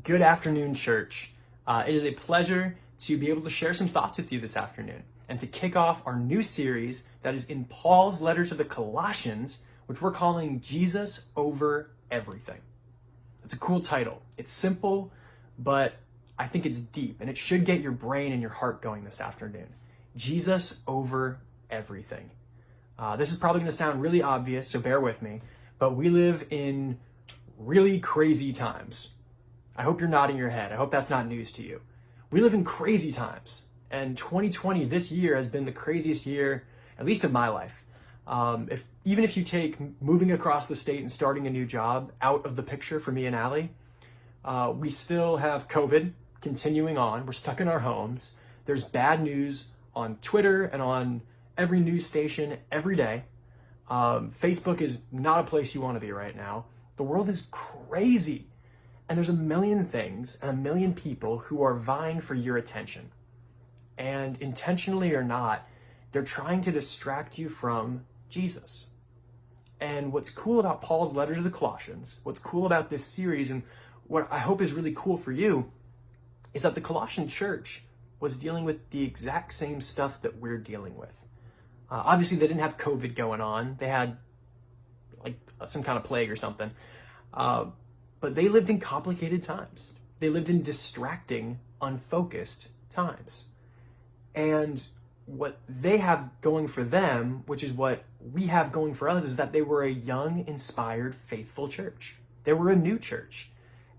Good afternoon, church. It is a pleasure to be able to share some thoughts with you this afternoon and to kick off our new series that is in Paul's letter to the Colossians, which we're calling Jesus Over Everything. It's a cool title. It's simple, but I think it's deep, and it should get your brain and your heart going this afternoon. Jesus over everything. This is probably going to sound really obvious, so bear with me, but we live in really crazy times. I hope you're nodding your head. I hope that's not news to you. We live in crazy times, and 2020, this year, has been the craziest year, at least of my life. Even if you take moving across the state and starting a new job out of the picture for me and Allie, we still have COVID continuing on. We're stuck in our homes. There's bad news on Twitter and on every news station every day. Facebook is not a place you want to be right now. The world is crazy. And there's a million things and a million people who are vying for your attention. And intentionally or not, they're trying to distract you from Jesus. And what's cool about Paul's letter to the Colossians, what's cool about this series, and what I hope is really cool for you, is that the Colossian church was dealing with the exact same stuff that we're dealing with. Obviously, they didn't have COVID going on. They had like some kind of plague or something. But they lived in complicated times. They lived in distracting, unfocused times. And what they have going for them, which is what we have going for us, is that they were a young, inspired, faithful church. They were a new church.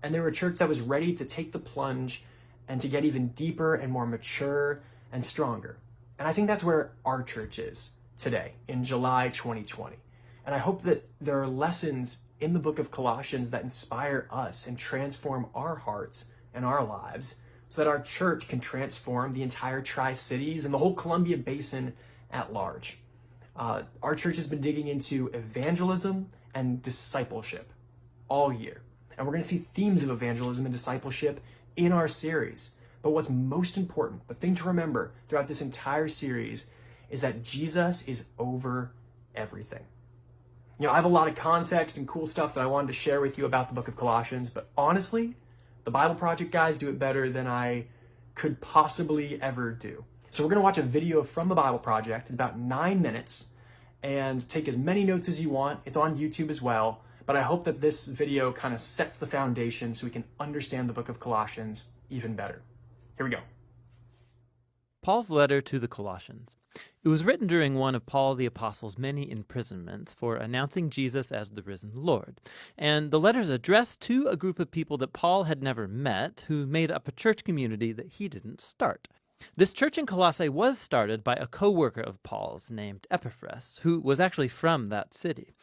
And they were a church that was ready to take the plunge and to get even deeper and more mature and stronger. And I think that's where our church is today, in July 2020. And I hope that there are lessons in the book of Colossians that inspire us and transform our hearts and our lives so that our church can transform the entire Tri-Cities and the whole Columbia Basin at large. Our church has been digging into evangelism and discipleship all year. And we're going to see themes of evangelism and discipleship in our series. But what's most important, the thing to remember throughout this entire series, is that Jesus is over everything. You know, I have a lot of context and cool stuff that I wanted to share with you about the book of Colossians, but honestly, the Bible Project guys do it better than I could possibly ever do. So we're going to watch a video from the Bible Project. It's about 9 minutes, and take as many notes as you want. It's on YouTube as well, but I hope that this video kind of sets the foundation so we can understand the book of Colossians even better. Here we go. Paul's letter to the Colossians. It was written during one of Paul the Apostle's many imprisonments for announcing Jesus as the risen Lord. And the letter is addressed to a group of people that Paul had never met who made up a church community that he didn't start. This church in Colossae was started by a co-worker of Paul's named Epaphras, who was actually from that city.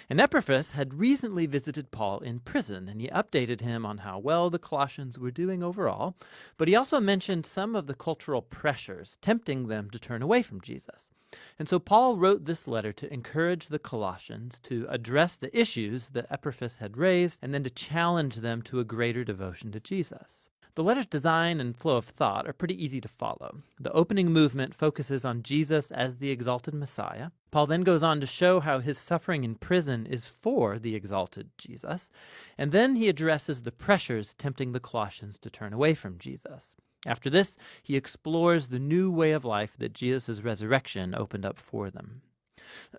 And Epaphras had recently visited Paul in prison, and he updated him on how well the Colossians were doing overall, but he also mentioned some of the cultural pressures tempting them to turn away from Jesus. And so Paul wrote this letter to encourage the Colossians to address the issues that Epaphras had raised, and then to challenge them to a greater devotion to Jesus. The letter's design and flow of thought are pretty easy to follow. The opening movement focuses on Jesus as the exalted Messiah. Paul then goes on to show how his suffering in prison is for the exalted Jesus. And then he addresses the pressures tempting the Colossians to turn away from Jesus. After this, he explores the new way of life that Jesus' resurrection opened up for them.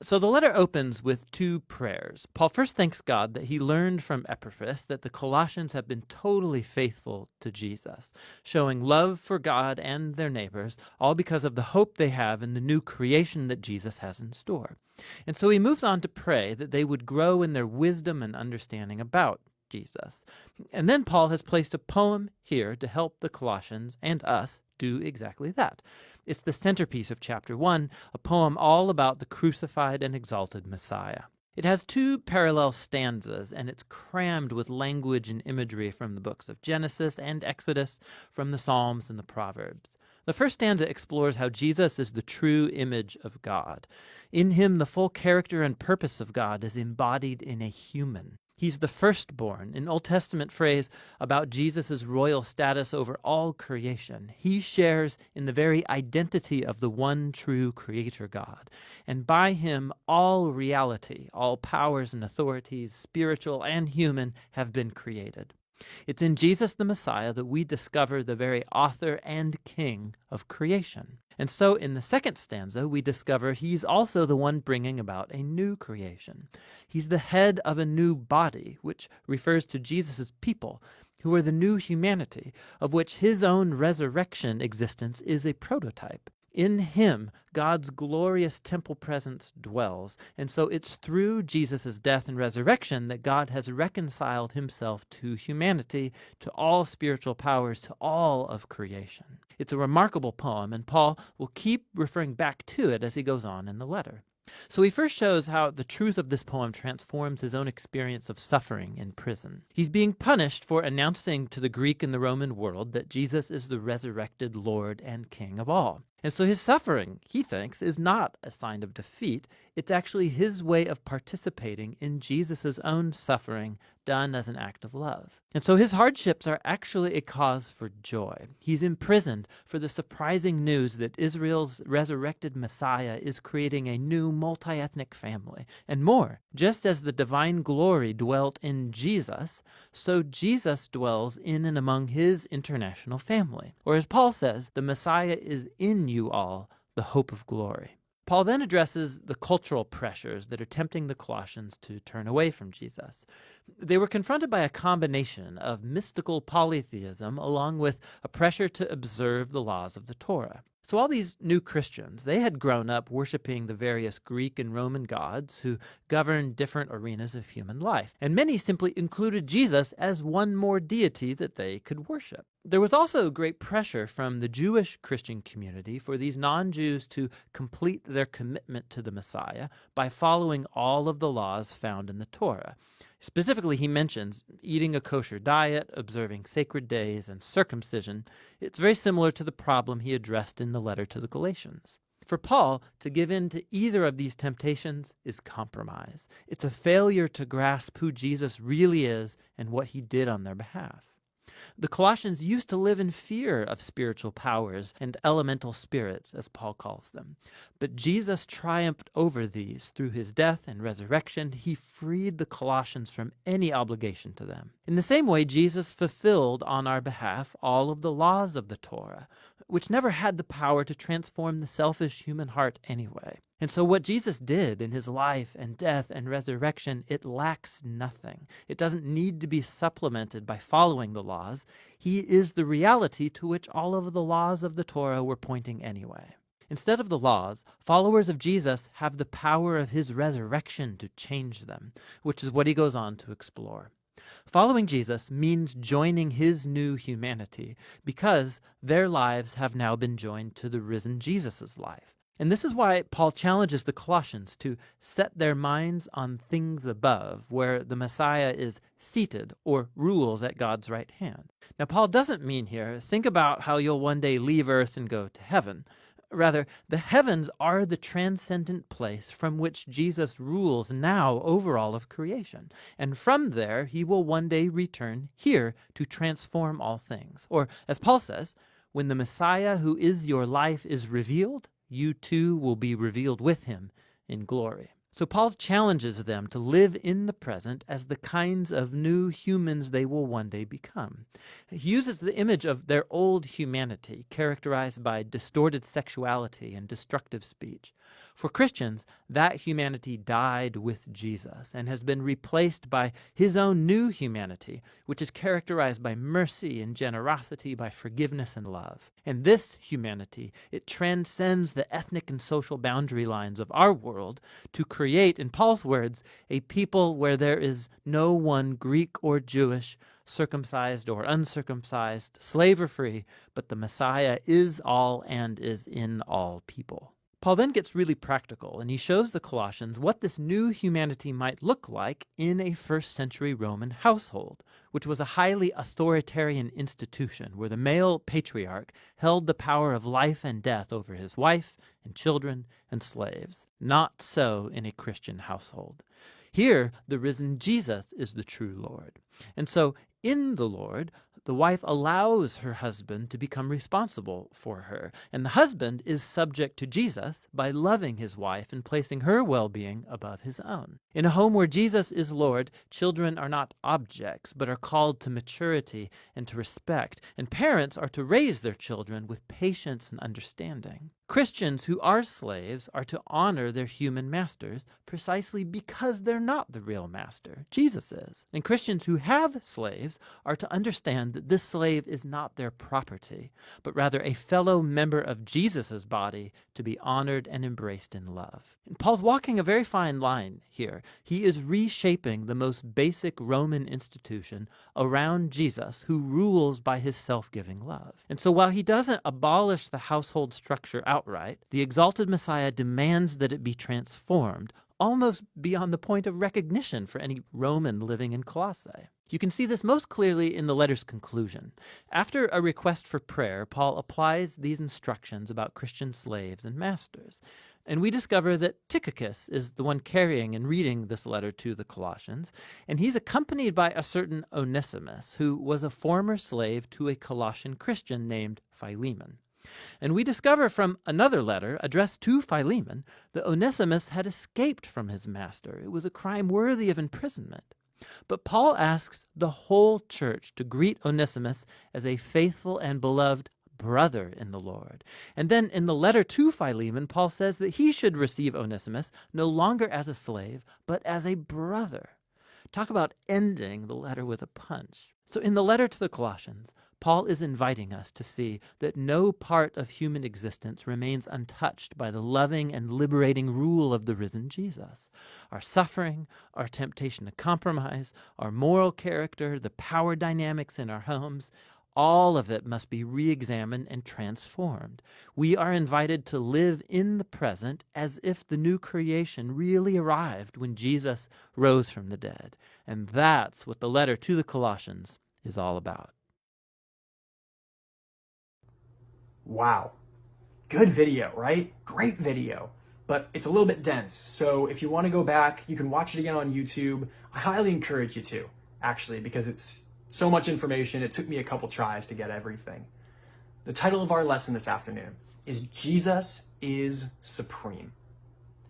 So the letter opens with two prayers. Paul first thanks God that he learned from Epaphras that the Colossians have been totally faithful to Jesus, showing love for God and their neighbors, all because of the hope they have in the new creation that Jesus has in store. And so he moves on to pray that they would grow in their wisdom and understanding about Jesus. And then Paul has placed a poem here to help the Colossians and us do exactly that. It's the centerpiece of chapter 1, a poem all about the crucified and exalted Messiah. It has two parallel stanzas, and it's crammed with language and imagery from the books of Genesis and Exodus, from the Psalms and the Proverbs. The first stanza explores how Jesus is the true image of God. In him, the full character and purpose of God is embodied in a human. He's the firstborn, an Old Testament phrase about Jesus' royal status over all creation. He shares in the very identity of the one true Creator God. And by him, all reality, all powers and authorities, spiritual and human, have been created. It's in Jesus the Messiah that we discover the very author and king of creation. And so in the second stanza, we discover he's also the one bringing about a new creation. He's the head of a new body, which refers to Jesus' people, who are the new humanity, of which his own resurrection existence is a prototype. In him, God's glorious temple presence dwells, and so it's through Jesus' death and resurrection that God has reconciled himself to humanity, to all spiritual powers, to all of creation. It's a remarkable poem, and Paul will keep referring back to it as he goes on in the letter. So he first shows how the truth of this poem transforms his own experience of suffering in prison. He's being punished for announcing to the Greek and the Roman world that Jesus is the resurrected Lord and King of all. And so his suffering, he thinks, is not a sign of defeat. It's actually his way of participating in Jesus' own suffering done as an act of love. And so his hardships are actually a cause for joy. He's imprisoned for the surprising news that Israel's resurrected Messiah is creating a new multi-ethnic family. And more, just as the divine glory dwelt in Jesus, so Jesus dwells in and among his international family. Or as Paul says, the Messiah is in you all, the hope of glory. Paul then addresses the cultural pressures that are tempting the Colossians to turn away from Jesus. They were confronted by a combination of mystical polytheism along with a pressure to observe the laws of the Torah. So all these new Christians, they had grown up worshiping the various Greek and Roman gods who governed different arenas of human life. And many simply included Jesus as one more deity that they could worship. There was also great pressure from the Jewish Christian community for these non-Jews to complete their commitment to the Messiah by following all of the laws found in the Torah. Specifically, he mentions eating a kosher diet, observing sacred days, and circumcision. It's very similar to the problem he addressed in the letter to the Galatians. For Paul, to give in to either of these temptations is compromise. It's a failure to grasp who Jesus really is and what he did on their behalf. The Colossians used to live in fear of spiritual powers and elemental spirits, as Paul calls them. But Jesus triumphed over these through his death and resurrection. He freed the Colossians from any obligation to them. In the same way, Jesus fulfilled on our behalf all of the laws of the Torah, which never had the power to transform the selfish human heart anyway. And so what Jesus did in his life and death and resurrection, it lacks nothing. It doesn't need to be supplemented by following the laws. He is the reality to which all of the laws of the Torah were pointing anyway. Instead of the laws, followers of Jesus have the power of his resurrection to change them, which is what he goes on to explore. Following Jesus means joining his new humanity because their lives have now been joined to the risen Jesus' life. And this is why Paul challenges the Colossians to set their minds on things above, where the Messiah is seated or rules at God's right hand. Now, Paul doesn't mean here, think about how you'll one day leave earth and go to heaven. Rather, the heavens are the transcendent place from which Jesus rules now over all of creation. And from there, he will one day return here to transform all things. Or, as Paul says, when the Messiah who is your life is revealed, you too will be revealed with him in glory. So Paul challenges them to live in the present as the kinds of new humans they will one day become. He uses the image of their old humanity, characterized by distorted sexuality and destructive speech. For Christians, that humanity died with Jesus and has been replaced by his own new humanity, which is characterized by mercy and generosity, by forgiveness and love. And this humanity, it transcends the ethnic and social boundary lines of our world to create, in Paul's words, a people where there is no one Greek or Jewish, circumcised or uncircumcised, slave or free, but the Messiah is all and is in all people. Paul then gets really practical, and he shows the Colossians what this new humanity might look like in a first-century Roman household, which was a highly authoritarian institution where the male patriarch held the power of life and death over his wife and children and slaves. Not so in a Christian household. Here, the risen Jesus is the true Lord. And so, in the Lord, the wife allows her husband to become responsible for her, and the husband is subject to Jesus by loving his wife and placing her well-being above his own. In a home where Jesus is Lord, children are not objects, but are called to maturity and to respect, and parents are to raise their children with patience and understanding. Christians who are slaves are to honor their human masters precisely because they're not the real master. Jesus is. And Christians who have slaves are to understand that this slave is not their property, but rather a fellow member of Jesus' body to be honored and embraced in love. And Paul's walking a very fine line here. He is reshaping the most basic Roman institution around Jesus, who rules by his self-giving love. And so while he doesn't abolish the household structure outright, the exalted Messiah demands that it be transformed, almost beyond the point of recognition for any Roman living in Colossae. You can see this most clearly in the letter's conclusion. After a request for prayer, Paul applies these instructions about Christian slaves and masters. And we discover that Tychicus is the one carrying and reading this letter to the Colossians, and he's accompanied by a certain Onesimus, who was a former slave to a Colossian Christian named Philemon. And we discover from another letter addressed to Philemon that Onesimus had escaped from his master. It was a crime worthy of imprisonment. But Paul asks the whole church to greet Onesimus as a faithful and beloved brother in the Lord. And then in the letter to Philemon, Paul says that he should receive Onesimus no longer as a slave, but as a brother. Talk about ending the letter with a punch. So in the letter to the Colossians, Paul is inviting us to see that no part of human existence remains untouched by the loving and liberating rule of the risen Jesus. Our suffering, our temptation to compromise, our moral character, the power dynamics in our homes, all of it must be re-examined and transformed. We are invited to live in the present as if the new creation really arrived when Jesus rose from the dead. And that's what the letter to the Colossians is all about. Wow. Good video, right? Great video. But it's a little bit dense. So if you want to go back, you can watch it again on YouTube. I highly encourage you to, actually, because it's so much information. It took me a couple tries to get everything. The title of our lesson this afternoon is Jesus is Supreme.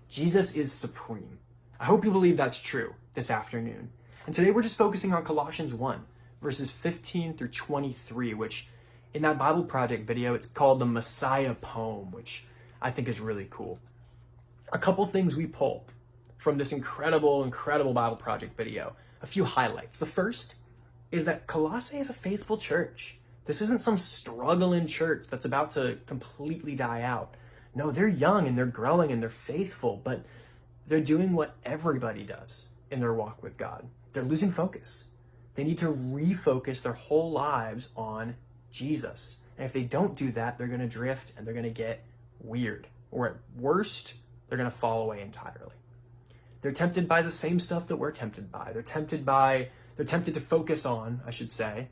Jesus is supreme. I hope you believe that's true this afternoon. And today we're just focusing on Colossians 1, verses 15 through 23, which in that Bible Project video, it's called the Messiah poem, which I think is really cool. A couple things we pulled from this incredible Bible Project video. A few highlights. The first is that Colossae is a faithful church. This isn't some struggling church that's about to completely die out. No, they're young and they're growing and they're faithful, but they're doing what everybody does in their walk with God. They're losing focus. They need to refocus their whole lives on Jesus. And if they don't do that, they're going to drift and they're going to get weird. Or at worst, they're going to fall away entirely. They're tempted by the same stuff that we're tempted by. They're tempted to focus on, I should say,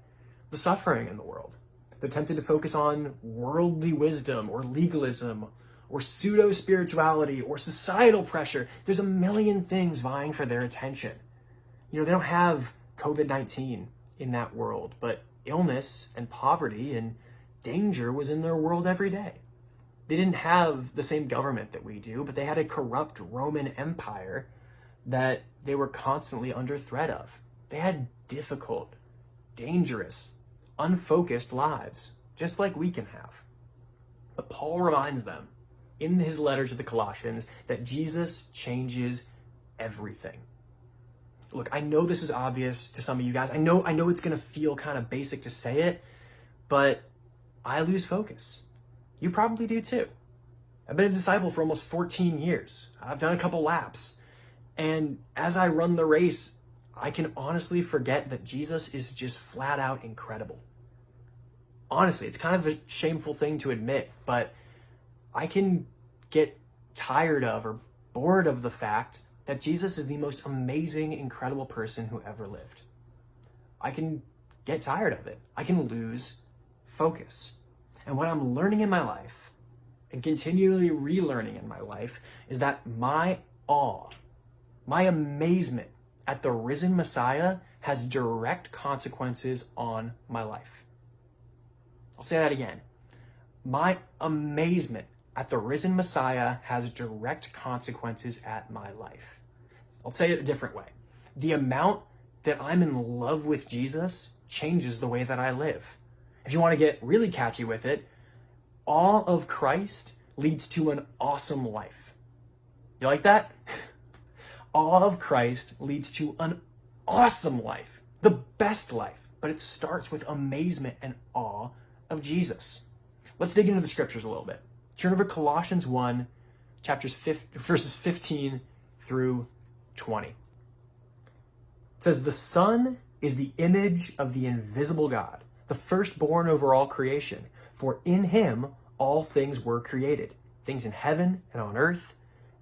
the suffering in the world. They're tempted to focus on worldly wisdom or legalism or pseudo-spirituality or societal pressure. There's a million things vying for their attention. They don't have COVID-19 in that world, but illness and poverty and danger was in their world every day. They didn't have the same government that we do, but they had a corrupt Roman Empire that they were constantly under threat of. They had difficult, dangerous, unfocused lives, just like we can have. But Paul reminds them in his letter to the Colossians that Jesus changes everything. Look, I know this is obvious to some of you guys. I know it's going to feel kind of basic to say it, but I lose focus. You probably do too. I've been a disciple for almost 14 years. I've done a couple laps. And as I run the race, I can honestly forget that Jesus is just flat out incredible. Honestly, it's kind of a shameful thing to admit, but I can get tired of or bored of the fact that Jesus is the most amazing, incredible person who ever lived. I can get tired of it. I can lose focus. And what I'm learning in my life and continually relearning in my life is that my awe, my amazement at the risen Messiah has direct consequences on my life. I'll say that again. My amazement at the risen Messiah has direct consequences at my life. I'll say it a different way. The amount that I'm in love with Jesus changes the way that I live. If you want to get really catchy with it, all of Christ leads to an awesome life. You like that? All of Christ leads to an awesome life, the best life, but it starts with amazement and awe of Jesus. Let's dig into the scriptures a little bit. Turn over to Colossians 1, verses 15 through 20. It says, "The Son is the image of the invisible God, the firstborn over all creation. For in him all things were created, things in heaven and on earth,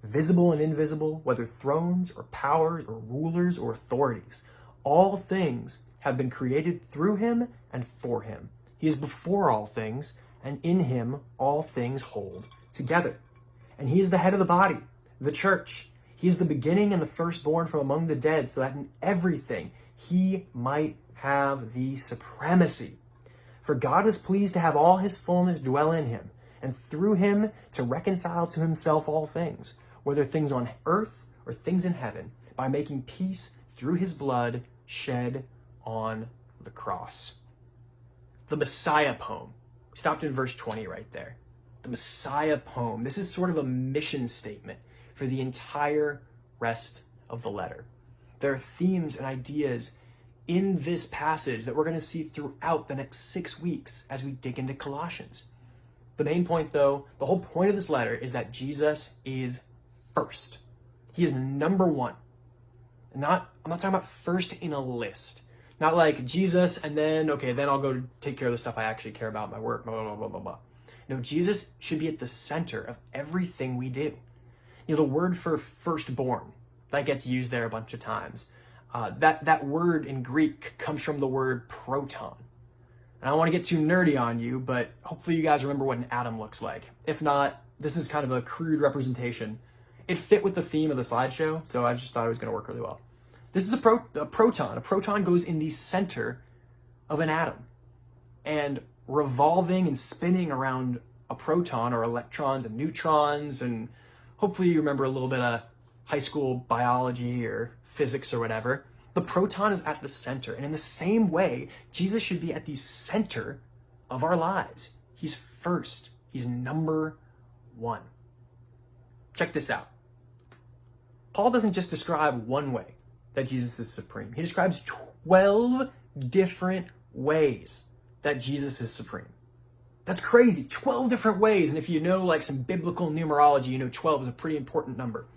visible and invisible, whether thrones or powers or rulers or authorities. All things have been created through him and for him. He is before all things, and in him all things hold together. And he is the head of the body, the church. He is the beginning and the firstborn from among the dead, so that in everything he might have the supremacy. For God was pleased to have all his fullness dwell in him, and through him to reconcile to himself all things, whether things on earth or things in heaven, by making peace through his blood shed on the cross." The Messiah poem. We stopped in verse 20 right there. The Messiah poem. This is sort of a mission statement for the entire rest of the letter. There are themes and ideas in this passage that we're going to see throughout the next 6 weeks as we dig into Colossians. The main point, though, the whole point of this letter is that Jesus is first. He is number one. I'm not talking about first in a list. Not like Jesus and then I'll go take care of the stuff I actually care about, my work, blah, blah, blah, blah, blah. No, Jesus should be at the center of everything we do. You know, the word for firstborn, that gets used there a bunch of times. That word in Greek comes from the word proton. And I don't want to get too nerdy on you, but hopefully you guys remember what an atom looks like. If not, this is kind of a crude representation. It fit with the theme of the slideshow, so I just thought it was going to work really well. This is a proton. A proton goes in the center of an atom. And revolving and spinning around a proton are electrons and neutrons, and hopefully you remember a little bit of high school biology or physics or whatever. The proton is at the center, and in the same way, Jesus should be at the center of our lives. He's first. He's number one. Check this out. Paul doesn't just describe one way that Jesus is supreme. He describes 12 different ways that Jesus is supreme. That's crazy. 12 different ways. And if you know like some biblical numerology, you know 12 is a pretty important number.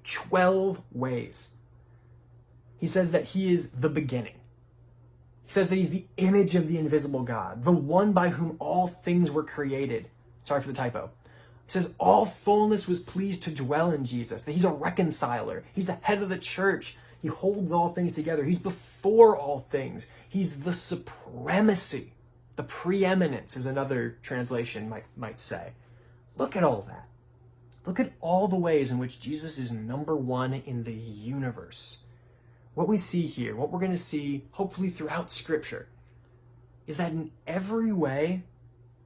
12 ways. He says that he is the beginning. He says that he's the image of the invisible God, the one by whom all things were created. Sorry for the typo. He says all fullness was pleased to dwell in Jesus, that he's a reconciler. He's the head of the church. He holds all things together. He's before all things. He's the supremacy. The preeminence is another translation might say. Look at all that. Look at all the ways in which Jesus is number one in the universe. What we see here, what we're going to see hopefully throughout Scripture, is that in every way,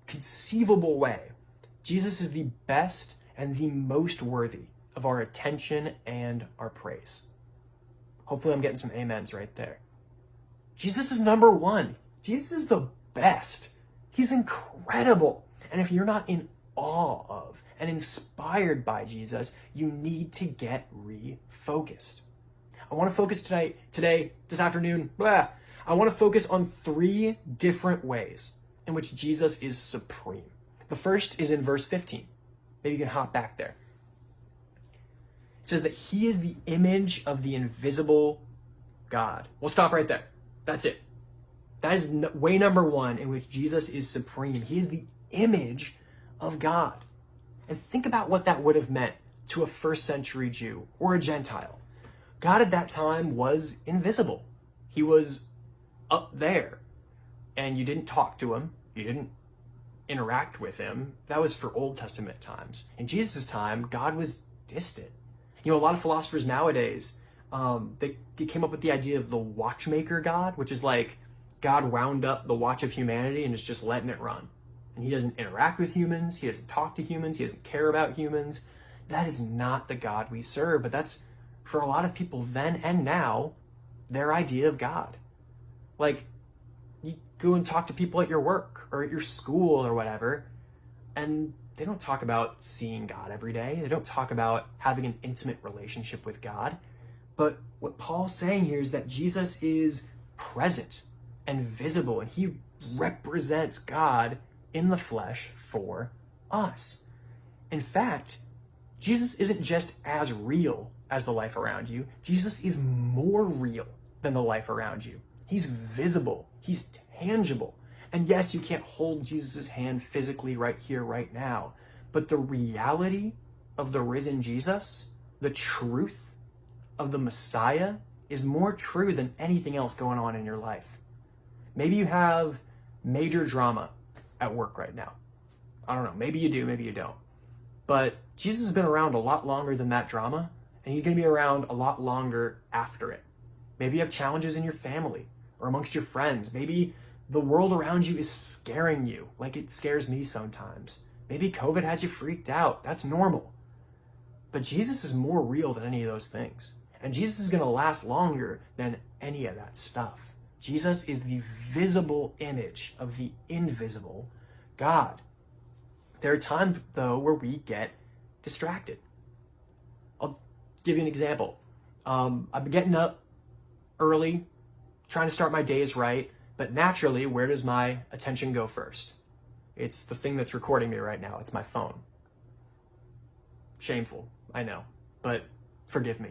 conceivable way, Jesus is the best and the most worthy of our attention and our praise. Hopefully I'm getting some amens right there. Jesus is number one. Jesus is the best. He's incredible. And if you're not in awe of and inspired by Jesus, you need to get refocused. I want to focus this afternoon, I want to focus on 3 different ways in which Jesus is supreme. The first is in verse 15. Maybe you can hop back there. It says that he is the image of the invisible God. We'll stop right there. That's it. That is way number one in which Jesus is supreme. He is the image of God. And think about what that would have meant to a first century Jew or a Gentile. God at that time was invisible. He was up there. And you didn't talk to him. You didn't interact with him. That was for Old Testament times. In Jesus' time, God was distant. You know, a lot of philosophers nowadays They came up with the idea of the watchmaker God, which is like God wound up the watch of humanity and is just letting it run. And he doesn't interact with humans. He doesn't talk to humans. He doesn't care about humans. That is not the God we serve. But that's, for a lot of people then and now, their idea of God. Like, you go and talk to people at your work or at your school or whatever, and they don't talk about seeing God every day. They don't talk about having an intimate relationship with God. But what Paul's saying here is that Jesus is present and visible, and he represents God in the flesh for us. In fact, Jesus isn't just as real as the life around you. Jesus is more real than the life around you. He's visible. He's tangible. And yes, you can't hold Jesus' hand physically right here, right now. But the reality of the risen Jesus, the truth of the Messiah, is more true than anything else going on in your life. Maybe you have major drama at work right now. I don't know. Maybe you do, maybe you don't. But Jesus has been around a lot longer than that drama, and he's going to be around a lot longer after it. Maybe you have challenges in your family or amongst your friends. Maybe the world around you is scaring you like it scares me sometimes. Maybe COVID has you freaked out. That's normal. But Jesus is more real than any of those things. And Jesus is going to last longer than any of that stuff. Jesus is the visible image of the invisible God. There are times, though, where we get distracted. I'll give you an example. I've been getting up early, trying to start my days right, but naturally, where does my attention go first? It's the thing that's recording me right now. It's my phone. Shameful, I know, but forgive me.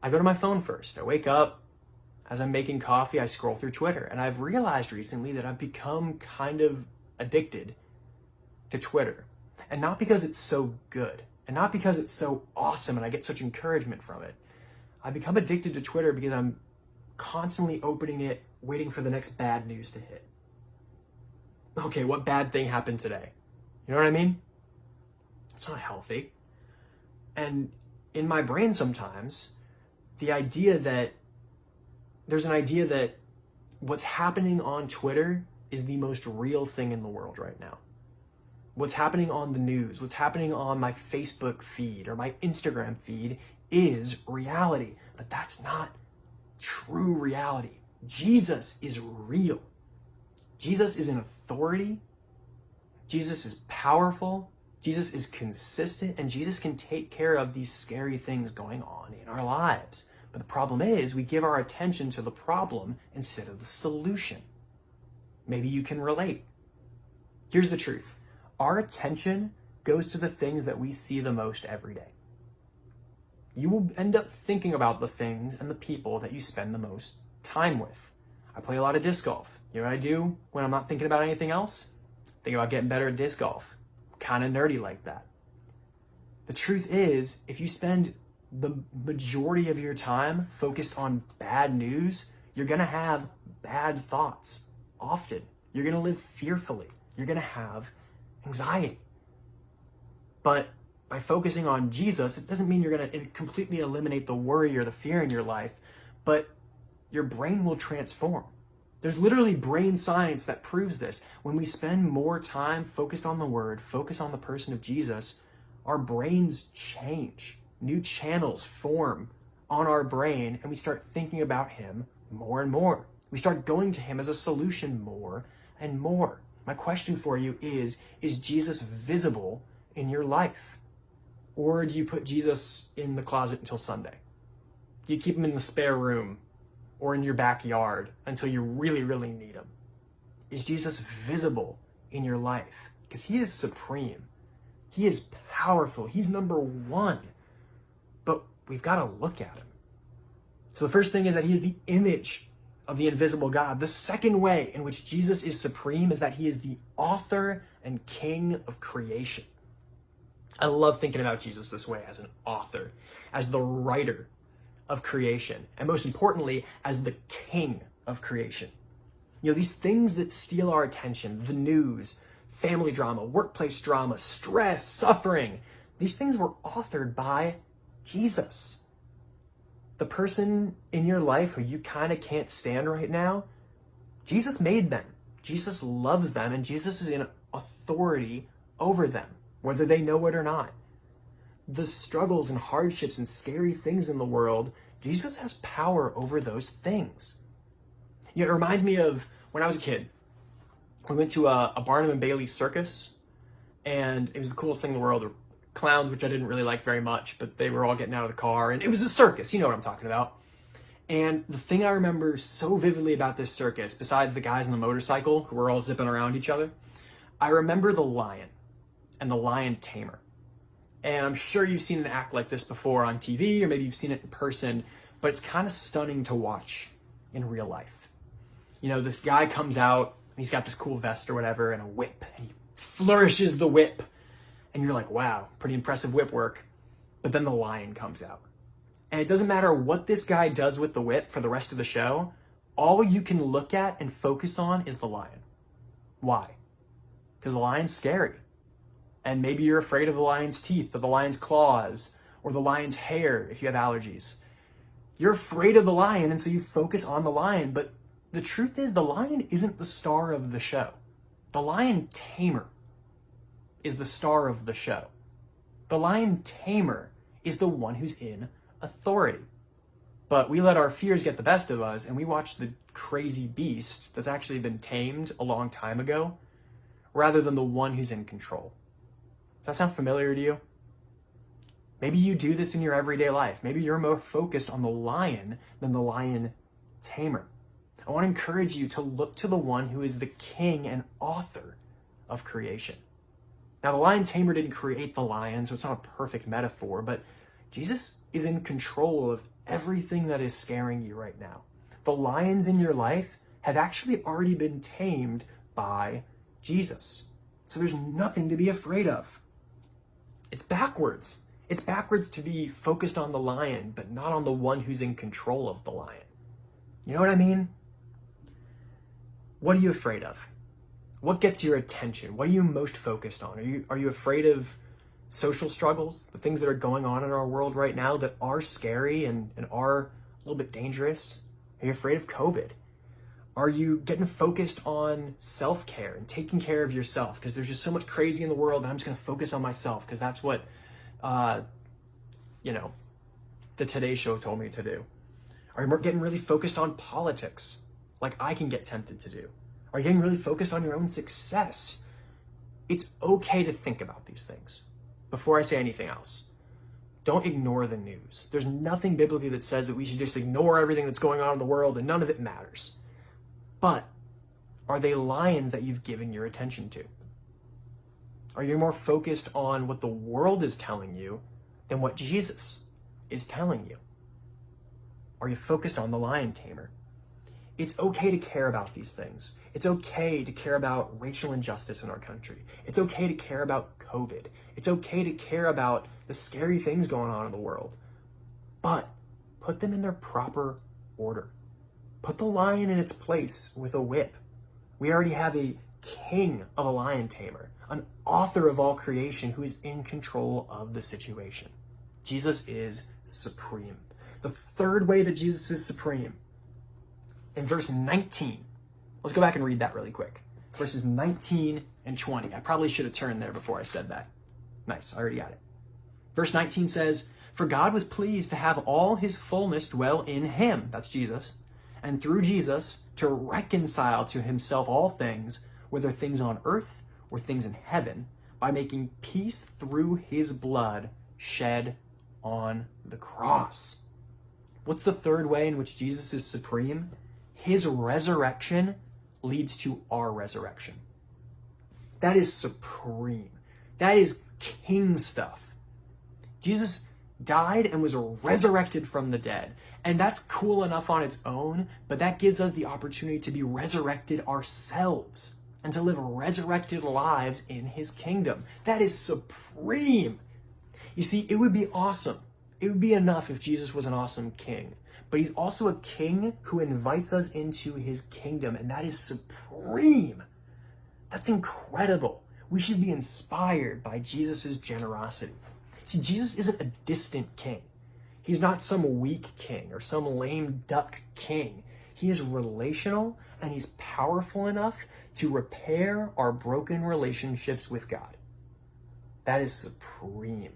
I go to my phone first. I wake up. As I'm making coffee, I scroll through Twitter, and I've realized recently that I've become kind of addicted to Twitter. And not because it's so good, and not because it's so awesome and I get such encouragement from it. I've become addicted to Twitter because I'm constantly opening it, waiting for the next bad news to hit. Okay, what bad thing happened today? You know what I mean? It's not healthy. And in my brain sometimes, there's an idea that what's happening on Twitter is the most real thing in the world right now. What's happening on the news, what's happening on my Facebook feed or my Instagram feed is reality. But that's not true reality. Jesus is real. Jesus is an authority. Jesus is powerful. Jesus is consistent. And Jesus can take care of these scary things going on in our lives. But the problem is we give our attention to the problem instead of the solution. Maybe you can relate. Here's the truth. Our attention goes to the things that we see the most every day. You will end up thinking about the things and the people that you spend the most time with. I play a lot of disc golf. You know what I do when I'm not thinking about anything else? Think about getting better at disc golf. Kind of nerdy like that. The truth is, if you spend the majority of your time focused on bad news, you're going to have bad thoughts often. You're going to live fearfully. You're going to have anxiety. But by focusing on Jesus, it doesn't mean you're going to completely eliminate the worry or the fear in your life, but your brain will transform. There's literally brain science that proves this. When we spend more time focused on the Word, focus on the person of Jesus, our brains change. New channels form on our brain, and we start thinking about Him more and more. We start going to Him as a solution more and more. My question for you is Jesus visible in your life? Or do you put Jesus in the closet until Sunday? Do you keep Him in the spare room or in your backyard until you really, really need Him? Is Jesus visible in your life? Because He is supreme. He is powerful. He's number one. But we've got to look at Him. So the first thing is that He is the image of the invisible God. The second way in which Jesus is supreme is that He is the author and king of creation. I love thinking about Jesus this way, as an author, as the writer of creation, and most importantly, as the king of creation. You know, these things that steal our attention, the news, family drama, workplace drama, stress, suffering, these things were authored by Jesus. The person in your life who you kind of can't stand right now, Jesus made them. Jesus loves them, and Jesus is in authority over them, whether they know it or not. The struggles and hardships and scary things in the world, Jesus has power over those things. You know, it reminds me of when I was a kid. We went to a Barnum and Bailey circus, and it was the coolest thing in the world. There were clowns, which I didn't really like very much, but they were all getting out of the car, and it was a circus. You know what I'm talking about. And the thing I remember so vividly about this circus, besides the guys on the motorcycle who were all zipping around each other, I remember the lion and the lion tamer. And I'm sure you've seen an act like this before on TV, or maybe you've seen it in person, but it's kind of stunning to watch in real life. You know, this guy comes out, he's got this cool vest or whatever, and a whip, and he flourishes the whip. And you're like, wow, pretty impressive whip work. But then the lion comes out. And it doesn't matter what this guy does with the whip for the rest of the show, all you can look at and focus on is the lion. Why? Because the lion's scary. And maybe you're afraid of the lion's teeth, or the lion's claws, or the lion's hair if you have allergies. You're afraid of the lion, and so you focus on the lion. But the truth is, the lion isn't the star of the show. The lion tamer is the star of the show. The lion tamer is the one who's in authority. But we let our fears get the best of us, and we watch the crazy beast that's actually been tamed a long time ago, rather than the one who's in control. Does that sound familiar to you? Maybe you do this in your everyday life. Maybe you're more focused on the lion than the lion tamer. I want to encourage you to look to the one who is the king and author of creation. Now, the lion tamer didn't create the lion, so it's not a perfect metaphor, but Jesus is in control of everything that is scaring you right now. The lions in your life have actually already been tamed by Jesus. So there's nothing to be afraid of. It's backwards. It's backwards to be focused on the lion, but not on the one who's in control of the lion. You know what I mean? What are you afraid of? What gets your attention? What are you most focused on? Are you afraid of social struggles, the things that are going on in our world right now that are scary and are a little bit dangerous? Are you afraid of COVID? Are you getting focused on self-care and taking care of yourself? Because there's just so much crazy in the world and I'm just going to focus on myself because that's what, the Today Show told me to do. Are you getting really focused on politics like I can get tempted to do? Are you getting really focused on your own success? It's okay to think about these things. Before I say anything else, don't ignore the news. There's nothing biblically that says that we should just ignore everything that's going on in the world and none of it matters. But are they lions that you've given your attention to? Are you more focused on what the world is telling you than what Jesus is telling you? Are you focused on the lion tamer? It's okay to care about these things. It's okay to care about racial injustice in our country. It's okay to care about COVID. It's okay to care about the scary things going on in the world. But put them in their proper order. Put the lion in its place with a whip. We already have a king of a lion tamer, an author of all creation who is in control of the situation. Jesus is supreme. The third way that Jesus is supreme, in verse 19, let's go back and read that really quick. Verses 19 and 20. I probably should have turned there before I said that. Nice, I already got it. Verse 19 says, "For God was pleased to have all his fullness dwell in him," that's Jesus, "and through Jesus to reconcile to himself all things, whether things on earth or things in heaven, by making peace through his blood shed on the cross." What's the third way in which Jesus is supreme? His resurrection leads to our resurrection. That is supreme. That is king stuff. Jesus died and was resurrected from the dead. And that's cool enough on its own, but that gives us the opportunity to be resurrected ourselves and to live resurrected lives in his kingdom. That is supreme. You see, it would be awesome. It would be enough if Jesus was an awesome king. But he's also a king who invites us into his kingdom, and that is supreme. That's incredible. We should be inspired by Jesus' generosity. See, Jesus isn't a distant king. He's not some weak king or some lame duck king. He is relational, and he's powerful enough to repair our broken relationships with God. That is supreme.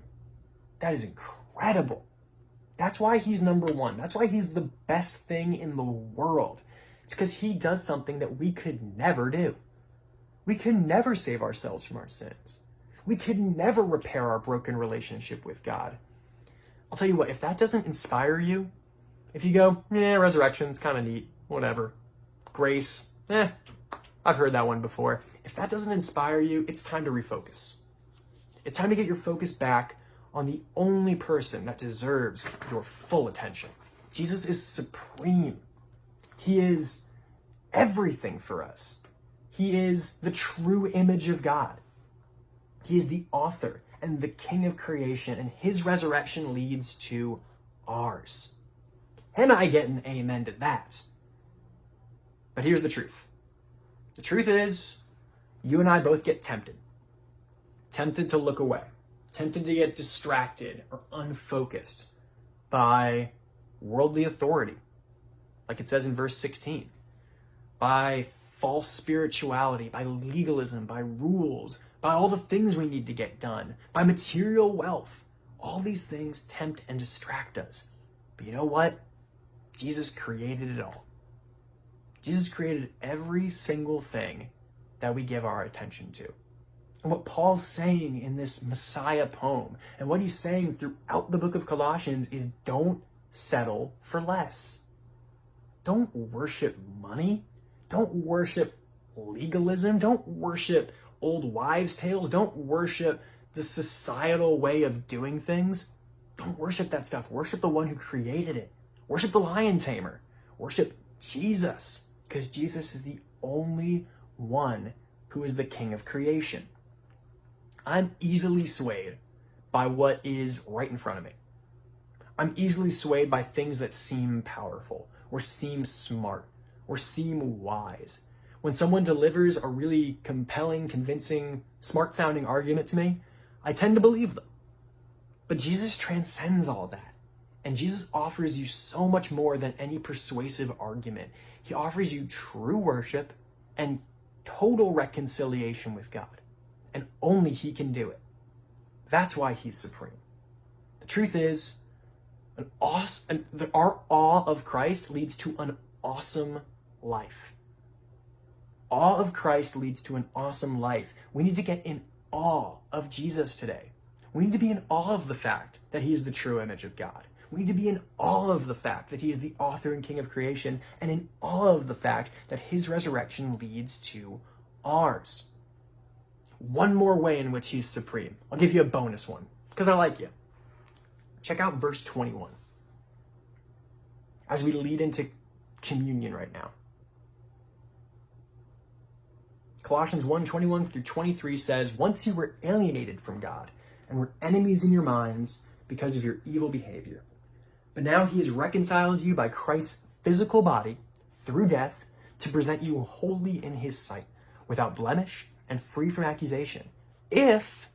That is incredible. That's why he's number one. That's why he's the best thing in the world. It's because he does something that we could never do. We could never save ourselves from our sins. We could never repair our broken relationship with God. I'll tell you what, if that doesn't inspire you, if you go, resurrection's kind of neat, whatever. Grace, I've heard that one before. If that doesn't inspire you, it's time to refocus. It's time to get your focus back on the only person that deserves your full attention. Jesus is supreme. He is everything for us. He is the true image of God. He is the author and the king of creation, and his resurrection leads to ours. And I get an amen to that. But here's the truth. The truth is, you and I both get tempted. Tempted to look away. Tempted to get distracted or unfocused by worldly authority, like it says in verse 16, by false spirituality, by legalism, by rules, by all the things we need to get done, by material wealth. All these things tempt and distract us. But you know what? Jesus created it all. Jesus created every single thing that we give our attention to. And what Paul's saying in this Messiah poem, and what he's saying throughout the book of Colossians, is don't settle for less. Don't worship money. Don't worship legalism. Don't worship old wives' tales. Don't worship the societal way of doing things. Don't worship that stuff. Worship the one who created it. Worship the lion tamer. Worship Jesus, because Jesus is the only one who is the king of creation. I'm easily swayed by what is right in front of me. I'm easily swayed by things that seem powerful, or seem smart, or seem wise. When someone delivers a really compelling, convincing, smart-sounding argument to me, I tend to believe them. But Jesus transcends all that. And Jesus offers you so much more than any persuasive argument. He offers you true worship and total reconciliation with God. And only he can do it. That's why he's supreme. The truth is, our awe of Christ leads to an awesome life. Awe of Christ leads to an awesome life. We need to get in awe of Jesus today. We need to be in awe of the fact that he is the true image of God. We need to be in awe of the fact that he is the author and king of creation, and in awe of the fact that his resurrection leads to ours. One more way in which he's supreme. I'll give you a bonus one, because I like you. Check out verse 21. As we lead into communion right now. Colossians 1:21 through 23 says, once you were alienated from God and were enemies in your minds because of your evil behavior. But now he has reconciled you by Christ's physical body through death to present you holy in his sight, without blemish and free from accusation, if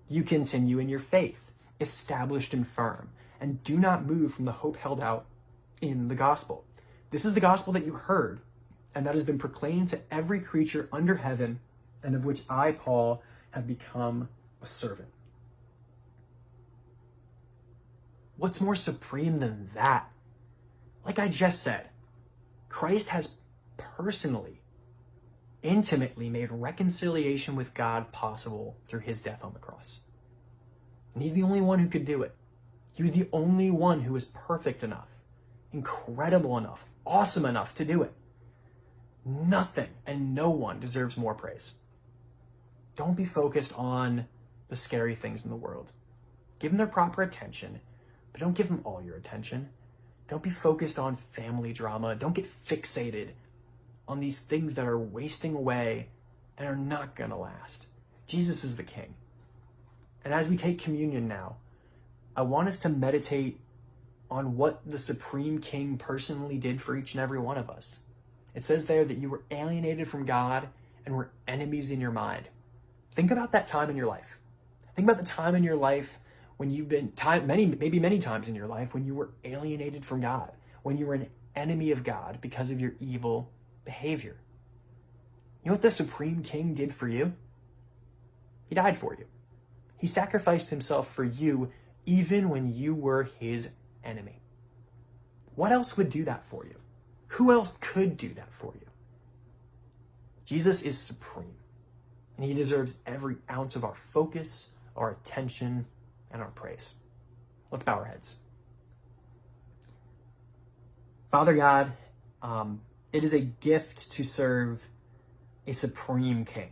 you continue in your faith, established and firm, and do not move from the hope held out in the gospel. This is the gospel that you heard, and that has been proclaimed to every creature under heaven, and of which I, Paul, have become a servant. What's more supreme than that? Like I just said, Christ has personally, intimately made reconciliation with God possible through his death on the cross. And he's the only one who could do it. He was the only one who was perfect enough, incredible enough, awesome enough to do it. Nothing and no one deserves more praise. Don't be focused on the scary things in the world. Give them their proper attention, but don't give them all your attention. Don't be focused on family drama. Don't get fixated on these things that are wasting away and are not going to last. Jesus is the king. And as we take communion now, I want us to meditate on what the supreme king personally did for each and every one of us. It says there that you were alienated from God and were enemies in your mind. Think about that time in your life. Think about the time in your life when you've been many times in your life when you were alienated from God, when you were an enemy of God because of your evil behavior. You know what the Supreme King did for you? He died for you. He sacrificed himself for you even when you were his enemy. What else would do that for you? Who else could do that for you? Jesus is supreme, and he deserves every ounce of our focus, our attention, and our praise. Let's bow our heads. Father God, it is a gift to serve a supreme king.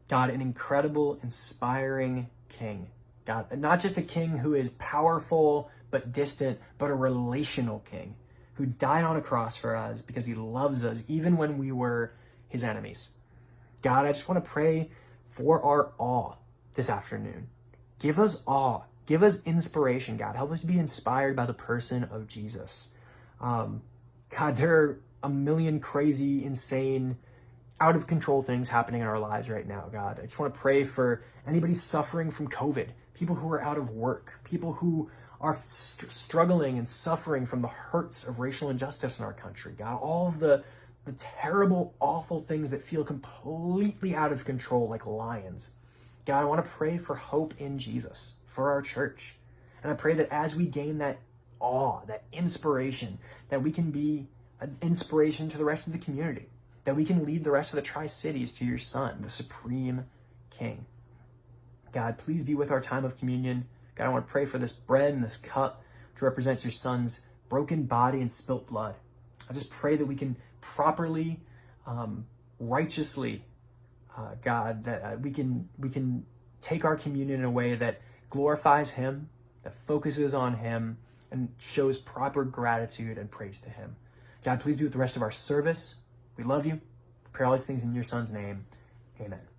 God, an incredible, inspiring king. God, not just a king who is powerful but distant, but a relational king who died on a cross for us because he loves us even when we were his enemies. God, I just want to pray for our awe this afternoon. Give us awe. Give us inspiration, God. Help us be inspired by the person of Jesus. God, there are a million crazy, insane, out of control things happening in our lives right now, God. I just want to pray for anybody suffering from COVID, people who are out of work, people who are struggling and suffering from the hurts of racial injustice in our country, God. All of the terrible, awful things that feel completely out of control like lions. God, I want to pray for hope in Jesus, for our church. And I pray that as we gain that awe, that inspiration, that we can be an inspiration to the rest of the community, that we can lead the rest of the Tri-Cities to your Son, the Supreme King. God, please be with our time of communion. God, I want to pray for this bread and this cup to represent your Son's broken body and spilt blood. I just pray that we can properly, righteously, God, that we can take our communion in a way that glorifies him, that focuses on him, and shows proper gratitude and praise to him. God, please be with the rest of our service. We love you. Pray all these things in your Son's name. Amen.